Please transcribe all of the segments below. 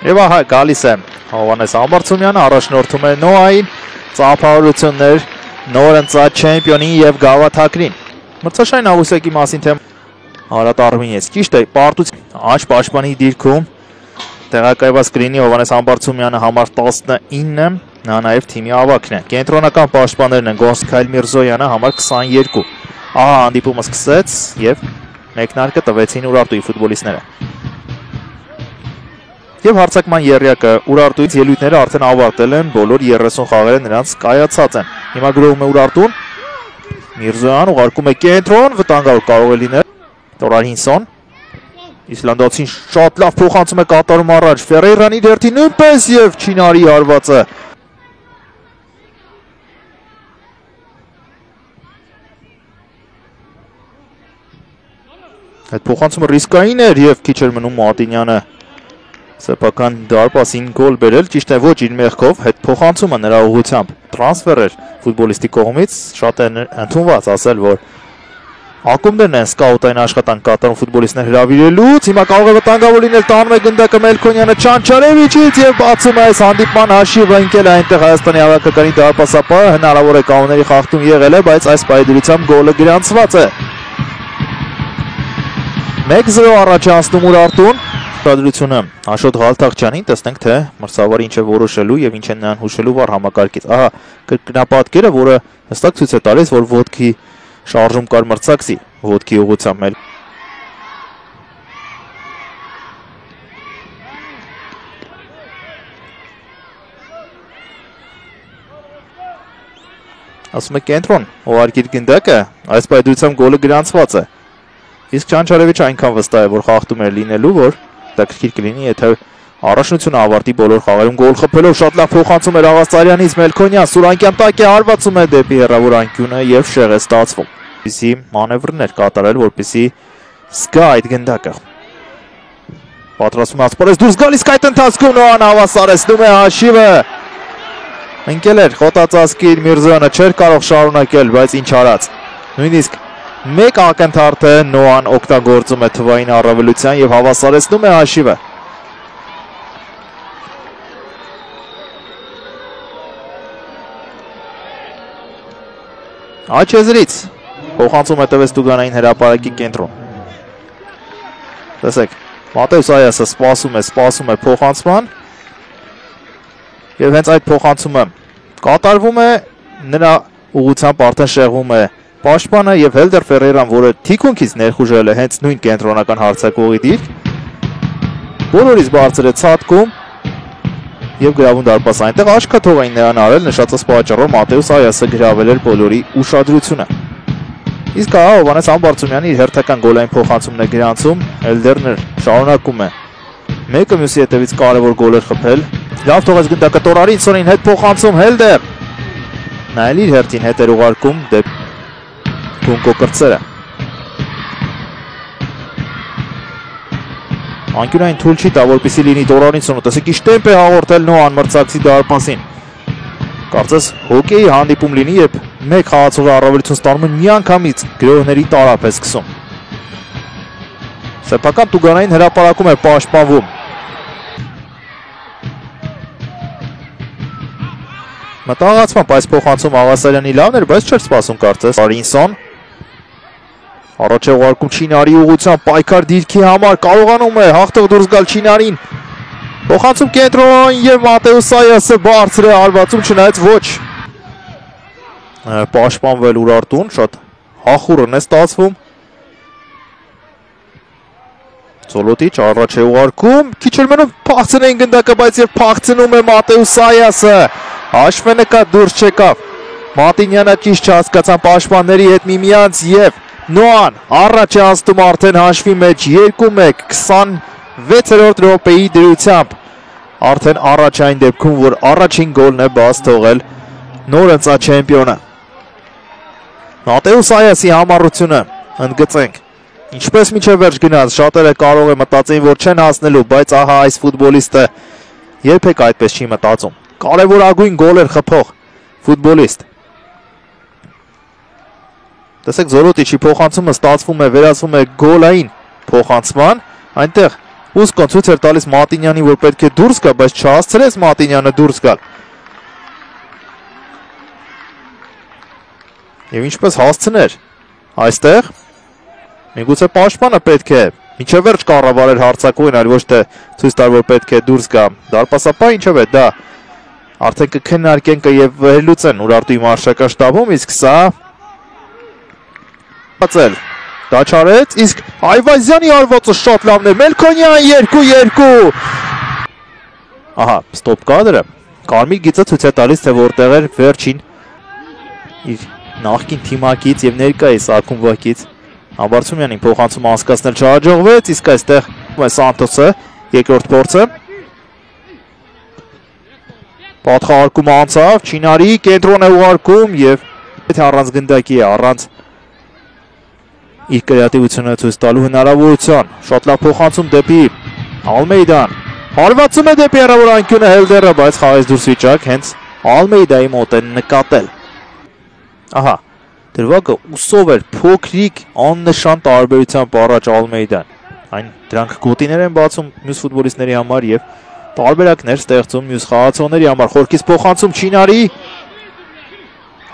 Եվ ահա գալիս է Հովհաննես Համբարձումյանը, առաջնորդում է Նոային, ծափահարություններ նոր ընծած չեմպիոնին եւ գավաթակրին։ Մրցաշային աղյուսակի մասին թե Արատ Արմինից ճիշտ է, պարտություն աջ պաշտպանի դիրքում տեղակայված կլինի Հովհաննես Համբարձումյանը համար 19, նա նաեւ թիմի ավագն է։ Կենտրոնական պաշտպաններն են Գոնսքայլ Միրզոյանը համար 22։ Ահա հանդիպումը սկսեց եւ մեկնարկը տվեցին Ուրարտուի ֆուտբոլիստները։ Եվ հարցակման եռյակը Ուրարտուից ելույթները արդեն ավարտել են, բոլոր 30 խաղերը նրանց կայացած են։ Հիմա գրովում է Ուրարտուն։ Միրզոյան ուղարկում է կենտրոն, վտանգավոր կարող է լինել Տորարինսոն։ Իսլանդացին շատ լավ փոխանցում է կատարում առաջ, Ֆերեյրան իր հերթին նույնպես եւ Չինարի հարվածը։ Այդ փոխանցումը ռիսկային էր եւ քիչ էր մնում Մատինյանը սեփական դարպասին գոլ բերել, ճիշտ է ոչ իր մեղքով, հետ փոխանցումը նրա ուղղությամբ տրանսֆեր էր ֆուտբոլիստի կողմից, շատ է ընդունված ասել, որ ակումբներն են սկաուտային աշխատանք կատարում ֆուտբոլիստներ հրավիրելուց, հիմա կարող է վտանգավոր լինել, տանում է գնդակը Մելքոնյանը Չանչարևիչից եւ բացում է այս հանդիպման հաշիվը, ընկել է այնտեղ Հայաստանի հավաքականի դարպասապահը, հնարավոր է կանոնների խախտում եղել է, բայց այս պայդրությամբ գոլը գրանցված է։ 1-0 առաջ անցնում Ուրարտուն։ Շադրությունը Աշոտ Ղալթախչյանին, տեսնենք թե մրցավարը ինչ է որոշելու եւ ինչ է նրան հուշելու վար համակարգից։ Ահա կրկնապատկերը, որը հստակ ցույց է տալիս, որ ոտքի շարժում կար մրցակցի ոտքի ուղղությամբ էլ։ Ասում է կենտրոն, ուղարկիր գնդակը, այս պայդրությամբ գոլը գրանցված է։ Իսկ Չանչարևիչը այնքան վստահ է, որ խախտում էր լինելու, որ տակրքիր կլինի, եթե առաջնությունը ավարտի բոլոր խաղերում գոլ խփելով շատ լավ փոխանցում էր Աղասարյանից Մելքոնյան, Սուրանկյան տակ է հարվածում է դեպի հեռավոր անկյունը եւ շեղ է ստացվում։ Որպեսզի մանևրներ կատարել, որպեսզի սկա այդ գնդակը։ Պատրաստվում ասպարես դուրս գալիս կայտ ընթացքում Նոան հավասարեցնում է հաշիվը։ Ընկել էր խոտածածկիր Միրզոյանը, չէր կարող շարունակել, բայց ինչ արած։ Նույնիսկ մեկ ակնթարթը Նոան օգտագործում է թվային առավելության եւ հավասարեցնում է հաշիվը։ Աչեզրից փոխանցում է տվեց Տուգանային հրապարակի կենտրոն։ Տեսեք, Մատեուս Այասը սպասում է փոխանցման եւ հենց այդ փոխանցումը կատարվում է, նրա ուղղությամբ արդեն շեղվում է պաշտպանը եւ Հելդեր Ֆերեյրան, որը թիկունքից ներխուժել է հենց նույն կենտրոնական հարձակողի դիրք, բոլորից բարձր է ցատկում եւ գրավում դարպաս այնտեղ աչքաթող էին նրան արել, նշածս պատճառով Մատեուս Այասը գրավել էր բոլորի ուշադրությունը։ Իսկ ահա Հովհաննես Համբարձումյանը իր հերթական գոլային փոխանցումն է գրանցում, Հելդերն շարունակում է մեկը մյուսի հետևից կարևոր գոլեր խփել։ Լավ թողեց գնդակը Տորարինսոնին, հետ փոխանցում Հելդեր։ Նա էլ իր հերթին հետ էր ուղարկում դեպի Գունկո կրծերը։ Անկյունային թույլ չի տա, որպեսզի լինի Տորարինսոնը, տեսեք ինչ տեմպ է հաղորդել Նոան մրցակցի դարպասին։ Կարծես հոկեյի հանդիպում լինի, երբ մեկ խաղացողի առավելություն ստանում են միանգամից գրողների տարափ է սկսում։ Սեփական Տուգանային հրապարակում է պաշտպանվում։ Մտահղացմամբ այս փոխանցում Աղասարյանի լավն էր, բայց չէր սպասում կարծես Արինսոն։ Առաջ է ուղարկում Չինարի ուղղությամբ պայքար դիրքի համար, կարողանում է հաղթող դուրս գալ Չինարին։ Փոխանցում կենտրոն եւ Մատեուս Այասը բարձր է հարվածում, չնայած ոչ պաշտպանվել Ուրարտուն, շատ հախուռն է ստացվում։ Ծոլոտիչ առաջ է ուղարկում, քիչ էր մնում փախցնեին գնդակը, բայց եւ փախցնում է Մատեուս Այասը։ Հաշվը նկատ դուրս չեկավ։ Մատինյանը ճիշտ չհասկացան պաշտպանների հետ միմյանց եւ Նոան առաջ է անցնում արդեն հաշվի մեջ 2-1 26-րդ րոպեի դրությամբ արդեն առաջ այն դեպքում, որ առաջին գոլն է բաց թողել նոր ընծած չեմպիոնը։ Մատեուս Այասի համառությունը ընդգծենք։ Ինչպես միջև վերջ գնաց, շատերը կարող է մտածեն, որ չեն հասնելու, բայց ահա այս ֆուտբոլիստը երբեք այդպես չի մտածում։ Կարևորագույն գոլեր խփող ֆուտբոլիստ։ Տեսեք Զորոտիչի փոխանցումը ստացվում է, վերածվում է գոլային փոխանցման, այնտեղ Ուսկոն ցույց էր տալիս Մատինյանին, որ պետք է դուրս գա, բայց չհասցրեց Մատինյանը դուրս գալ։ Եվ ինչպես հասցներ այստեղ միգուցե պաշտպանը պետք է մինչև վերջ կառավարել հարձակողին, այլ ոչ թե ցույց տալ, որ պետք է դուրս գա։ Դարպասապահ ինչով է դա արդեն կքննարկեն եւ վերլուծեն Ուրարտուի մարշական շտաբում, իսկ սա բացել դա չարեց, իսկ Այվազյանի արվածը շատ լավն է, Մելքոնյան 2-2։ Ահա, ստոպ կադրը, կարմիր գիծը ցույց է տալիս, թե որտեղ էր վերջին իր նախկին թիմակից եւ ներկայիս ակումբակից Ամբարձումյանին փոխանցում անցկացնել չհաջողվեց, իսկ այստեղ Սանթոսը երկրորդ փորձը պատխահարկումը անցավ, Չինարի կենտրոն է ուղարկում եւ եթե առանց գնդակի է, առանց իր կրեատիվությունը ցույց տալու հնարավորության, շատ լավ փոխանցում դեպի Ալմեյդան, հարվածում է դեպի հեռավոր անկյունը Հելդերը, բայց խաղից դուրս վիճակ հենց Ալմեյդայի մոտ են նկատել։ Ահա, դրվագը ուսով էր փոքրիկ աննշան տարբերությամբ առաջ Ալմեյդան։ Այն դրանք գոտիներ են բացում մյուս ֆուտբոլիստների համար եւ տարբերակներ ստեղծում մյուս խաղացողների համար։ Խորքից փոխանցում Չինարի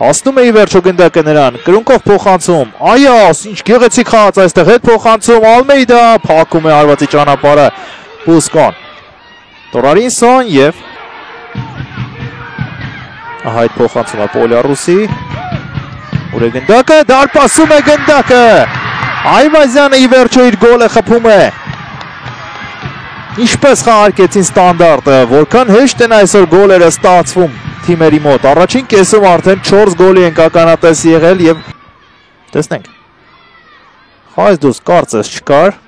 հասնում է ի վերջո գնդակը նրան, կրունկով փոխանցում, այաս, ինչ գեղեցիկ խաղաց այստեղ հետ փոխանցում Ալմեյդա, փակում է հարվածի ճանապարհը Ուսկոն։ Տորարինսոն եւ ահա այդ փոխանցումը Պոլիարուսի Ուր է գնդակը, դարպասում է գնդակը, Այվազյանը ի վերջո իր գոլը խփում է։ Ինչպես խաղարկեցին ստանդարտը, որքան հեշտ են այսօր գոլերը ստացվում թիմերի մոտ։ Առաջին կեսում արդեն 4 գոլի են ականատես եղել եւ տեսնենք։ Խաղից դուրս կարծես չկար։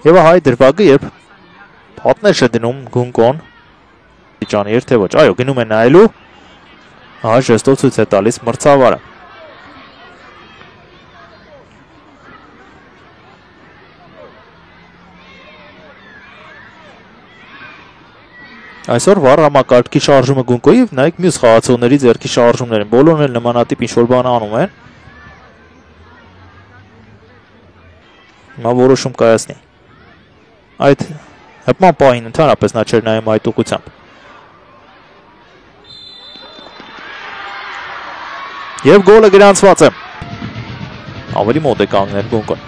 Եվ ահա այդ դրվագը երբ պատնեշ է դնում Գունկոն։ Իջանի էր թե ոչ, այո, գնում է նայելու։ Ահա ժեստով ցույց է տալիս մրցավարը։ Այսօր վառ համակարգի շարժումը Գունկոյի եւ նայեք մյուս խաղացողների ձեռքի շարժումներին։ Բոլորն էլ նմանատիպ ինչ-որ բան անում են։ Հիմա որոշում կայացնի։ Այդ հպման պահին ընդհանրապես նա չէր նայում այդ ուղղությամբ։ Եվ գոլը գրանցված է։ Ավելի մոտ է կանգնել Գունկոն։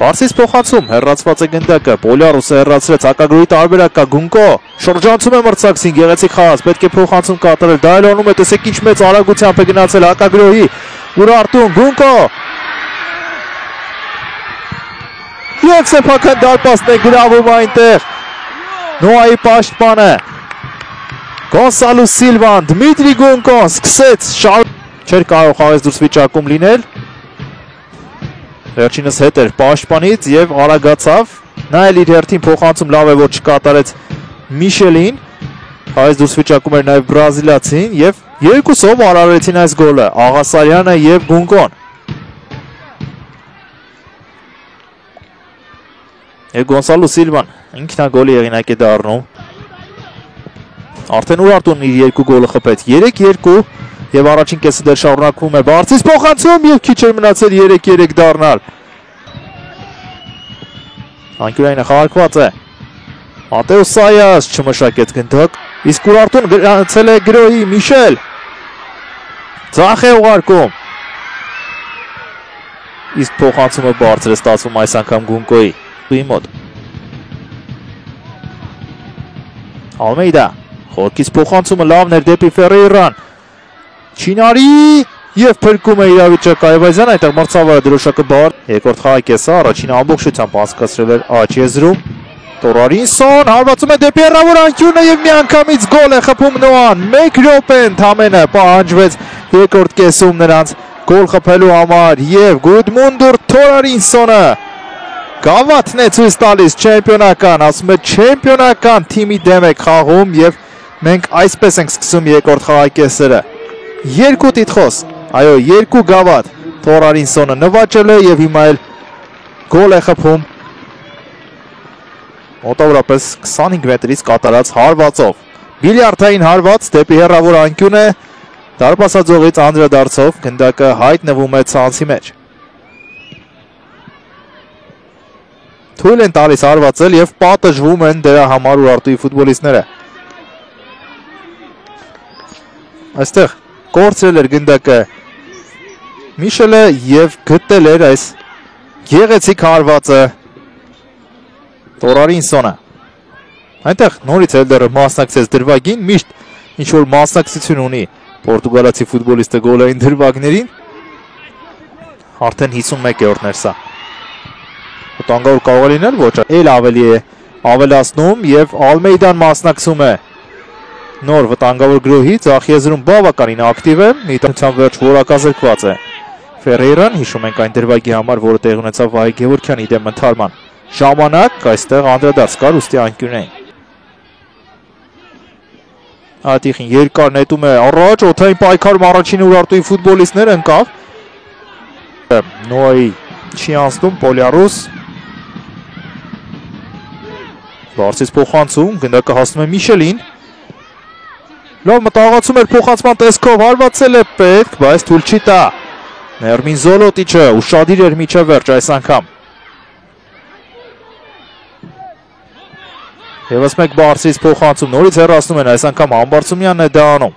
Բարսից փոխանցում, հեռացված է գնդակը, Պոլիարուսը հեռացրեց, հակագրոյի տարբերակ կա, Գունկո շրջանցում է մրցակցին, գեղեցիկ խաղաց, պետք է փոխանցում կատարել, դա էլ անում է, տեսեք ինչ մեծ արագությամբ է գնացել հակագրոյի Ուրարտուն, Գունկո եւ սեփական դարպասն է գրավում այնտեղ Նոայի պաշտպանը Գոնսալո Սիլվան, Դմիտրի Գունկոն սկսեց չէր կարող խաղից դուրս վիճակում լինել Վերջինս հետ էր պաշտպանից եւ արագացավ, նա էլ իր հերթին փոխանցում լավ է որ չկատարեց Միշելին, խաղից դուրս վիճակում էր նաեւ բրազիլացին եւ երկուսով արարեցին այս գոլը, Աղասարյանը եւ Գունկոն։ Եվ Գոնսալո Սիլվան ինքնագոլի եղինակ է դառնում։ Արդեն Ուրարտուն իր երկու գոլը խփեց, 3-2 Եվ առաջին կեսը դեռ շարունակվում է Բարսից փոխանցում եւ քիչ էր մնացել 3-3 դառնալ։ Անկյունայինը խաղարկված է։ Մատեոս Սայաս չմշակեց գնդակ, իսկ Ուրարտուն գրանցել է գրոյի Միշել։ Ձախ է ուղարկում։ Իսկ փոխանցումը բարձր է ստացվում այս անգամ Գունկոյի մոտ։ Ալմեյդա, խորքից փոխանցումը լավն էր դեպի Ֆերեյրան։ Չինարի եւ փրկում է իրավիճակը Այվազյան այդտեղ մրցավարը դրոշակը բար երկրորդ խաղի կեսը առաջին ամբողջությամբ անցկացրել էր աջ եզրում Տորարինսոն հարվածում է դեպի հեռավոր անկյունը եւ միանգամից գոլ է խփում Նոան 1 րոպե ընդամենը պահանջվեց երկրորդ կեսում նրանց գոլ խփելու համար եւ Գուդմունդուր Տորարինսոնը գավաթն է ցույց տալիս չեմպիոնական ասում է չեմպիոնական թիմի դեմ է խաղում եւ մենք այսպես ենք սկսում երկրորդ խաղի կեսերը Երկու տիտխոս, այո, երկու գավաթ Տորարինսոնը նվաճել է եւ հիմա էլ գոլ է խփում մոտավորապես 25 մետրից կատարած հարվածով Բիլիարդային հարված դեպի հեռավոր անկյունը դարպասաձողից անդրադարձով գնդակը հայտնվում է ցանցի մեջ թույլ են տալիս հարվածել եւ պատժվում են դրա համար Ուրարտուի ֆուտբոլիստները։ Այստեղ կորցրել էր գնդակը Միշելը եւ գտել էր այս գեղեցիկ հարվածը Տորարինսոնը։ Այնտեղ նորից Հելդերը մասնակցեց դրվագին, միշտ ինչ որ մասնակցություն ունի Պորտուգալացի ֆուտբոլիստը գոլային դրվագներին։ Արդեն 51-րդն էր սա։ Վտանգավոր կարող է լինել, ոչ, էլ ավելի է ավելացնում եւ Ալմեյդան մասնակցում է նոր վտանգավոր գրոհի, ձախ եզրում բավականին ակտիվ է, միության վերջ որակազրկված է Ֆերեյրան, հիշում ենք այն դրվագի համար, որը տեղ ունեցավ Վահե Գևորգյանի դեմ ընթարման ժամանակ, այստեղ անդրադարձ կար ուստի անկյունային։ Ատիխին երկար նետում է առաջ, օդային պայքարում առաջին Ուրարտուի ֆուտբոլիստները ընկավ։ Նոյի չի անցնում Պոլիարուս։ Բարձից փոխանցում, գնդակը հասնում է Միշելին։ Լավ մտահղացում էր փոխանցման տեսքով, հարվածել է պետք, բայց թույլ չի տա։ Ներմին Զոլոտիչը ուշադիր էր միջավերջ այս անգամ։ Եվս մեկ բարձից փոխանցում, նորից հեռացնում են, այս անգամ Համբարձումյանն է դա անում։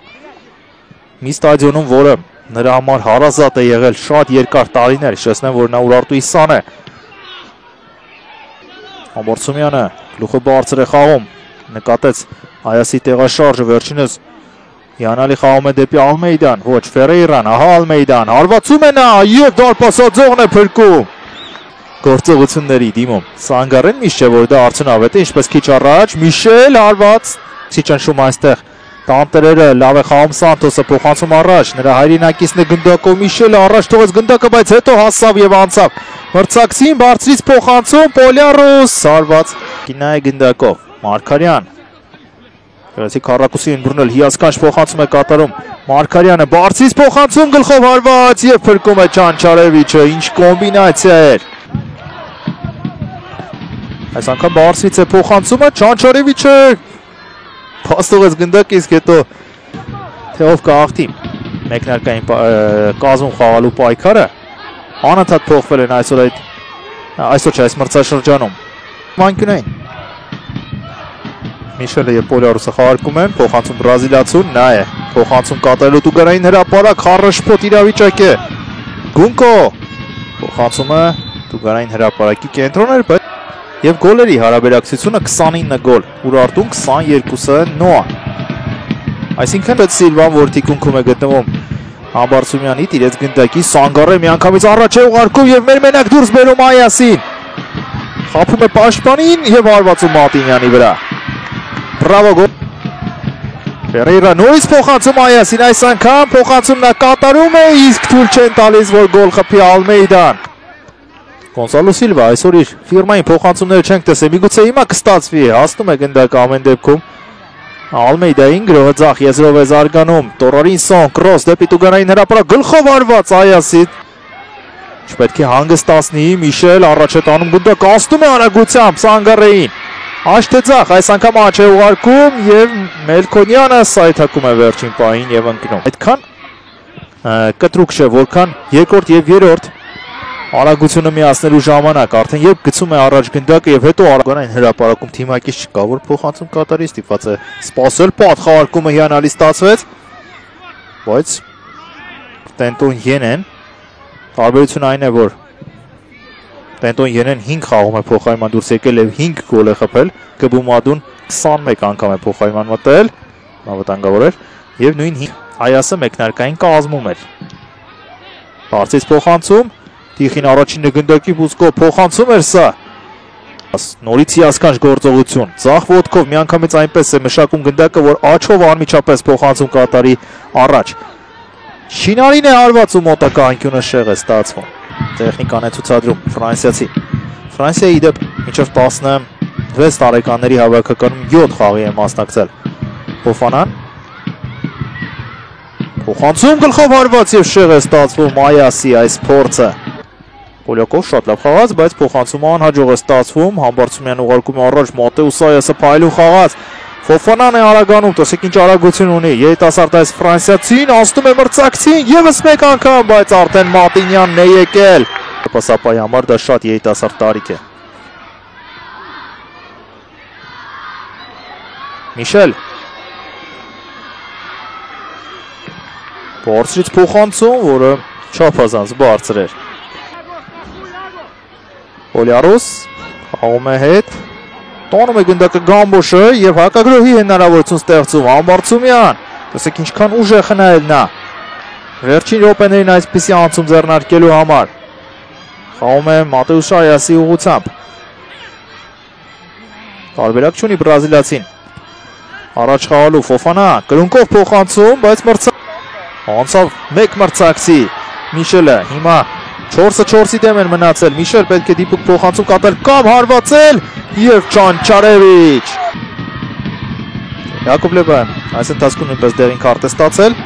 Մի ստադիոնում, որը նրա համար հարազատ է եղել շատ երկար տարիներ, հիշեցնեմ, որ նա Ուրարտուի սան է։ Համբարձումյանը գլուխը բարձր է խաղում, նկատեց Այասի տեղաշարժը վերջինս Յանալի խաղում է դեպի Ալմեյդան, ոչ Ֆերեյրան, ահա Ալմեյդան, հարվածում է նա և դարպասաձողն է փրկում։ Գործողությունների դիմում Սանգարեն միշտ չէ, որ դա արդյունավետ է, ինչպես քիչ առաջ, Միշել հարված, չի ճնշում այստեղ, տանտերերը լավ է խաղում Սանթոսը փոխանցում առաջ, նրա հայրենակիցն է գնդակով Միշելը առաջ թողեց գնդակը, բայց հետո հասավ և անցավ, մրցակցին բարձրից փոխանցում, Պոլիարուս հարված, կինա է գնդակով, Մարգարյան Գեղեցիկ քառակուսի ընբռնել հիասքանչ փոխանցում է կատարում Մարգարյանը բարձրից փոխանցում գլխով հարված եւ փրկում է Չանչարևիչը, ինչ կոմբինացիա էր։ Այս անգամ բարձրից է փոխանցումը Չանչարևիչը փաստողեց գնդակից, հետո թե ով կհաղթի մեկնարկային կազմում խաղալու պայքարը անընդհատ փոխվել են այսօր չէ, այս մրցաշրջանում։ Մանկյունային Միշելը և Պոլիարուսը խաղարկում են, փոխանցում բրազիլացուն, նա է, փոխանցում կատարելու Տուգարային հրապարակ, խառնշփոթ իրավիճակ է, Գունկո, փոխանցումը Տուգարային հրապարակի կենտրոն էր, և գոլերի հարաբերակցությունը 29 գոլ, Ուրարտուն 22-ը Նոա, այսինքն պետ Սիլվան, որ թիկունքում է գտնվում Համբարձումյանի տիրեց գնդակի, Սանգարը միանգամից առաջ է ուղարկում և մեր մենակ դուրս բերում Այասին, խափում է պաշտպանին և հարվածում Մատինյանի վրա Բրավո գոլ Ֆերեյրա նորից փոխանցում Այասին, այս անգամ փոխանցում նա կատարում է, իսկ թույլ չեն տալիս, որ գոլ խփի Ալմեյդան Գոնսալո Սիլվա այսօր իր ֆիրմային փոխանցումները չենք տեսել, միգուցե հիմա կստացվի, հասնում է գնդակը ամեն դեպքում Ալմեյդային գրոհը ձախ եզրով է զարգանում, Տորարինսոն, կրոս դեպի Տուգարային հրապարակ, գլխով հարված Այասին Չպետք է հանգստացնի, Միշել առաջ է տանում գնդակը, անցնում է արագությամբ Սանգարեին Աշտ է ձախ, այս անգամ աչ է ուղարկում և Մելքոնյանը սայթակում է վերջին պահին և ընկնում Այդքան կտրուկ չէ, որքան երկրորդ և երրորդ արագությունը միացնելու ժամանակ արդեն երբ գցում է առաջ գնդակը և հետո արագանային հրապարակում թիմակից չկա, որ փոխանցում կատարի ստիպված է սպասել, պատ խաղարկումը հիանալի ստացվեց բայց Տենտոն Յենեն տարբերությունը այն է, որ Տենտոն Յենեն 5 խաղում է փոխարինման դուրս եկել և 5 գոլ է խփել, Կբումադուն 21 անգամ է փոխարինման մտել, նա վտանգավոր էր, և նույն 5 Այասը մեկնարկային կազմում էր։ Բարձից փոխանցում, Տիխին առաջինը գնդակի բուսկով փոխանցում էր սա։ Նորից հիասքանչ գործողություն, ձախ ոտքով միանգամից այնպես է մշակում գնդակը, որ աչով անմիջապես փոխանցում կատարի առաջ։ Շինարին է հարվածում մոտակա անկյունը շեղ է ստացվում։ Տեխնիկան է ցուցադրում ֆրանսիացի։ Ֆրանսիայի դեպ մինչև 16 տարեկանների հավաքականում 7 խաղի է մասնակցել։ Ֆոֆանան փոխանցում գլխով հարված և շեղ է ստացվում Այասի այս փորձը։ Պոլյակով շատ լավ խաղաց, բայց փոխանցումը անհաջող է ստացվում, Համբարձումյան ուղարկում է առաջ Մատեուս Այասը փայլուն խաղաց։ Ֆոֆանան է արագանում, տեսեք ինչ արագություն ունի, երիտասարդ այս ֆրանսիացին, անցնում է մրցակցին, ևս մեկ անգամ, բայց արդեն Մատինյանն է եկել։ Պասապայի համար դա շատ երիտասարդ տարիք է։ Միշել Բորցրից փոխանցում, որը չափազանց բարձր էր։ Օլիարոս խաղում է հետ, տոնում է գնդակը Գամբոշը և հակագրոհի հնարավորություն ստեղծում Համբարձումյան, տեսեք ինչքան ուժ է խնայել նա, վերջին րոպեներին այսպիսի անցում ձեռնարկելու համար, խաղում է Մատեուս Այասի ուղղությամբ, տարբերակ չունի բրազիլացին, առաջ խաղալու Ֆոֆանա, կրունկով փոխանցում, բայց անցավ մեկ մրցակցի, Միշելը, հիմա 4-4-ի դեմ են մնացել, Միշել պետք է դիպուկ փոխանցում կատել կամ հարվածել և Չանչարևիչ Յակոբ Լեբան այս ընթացքում նույնպես դեղին քարտ է ստացել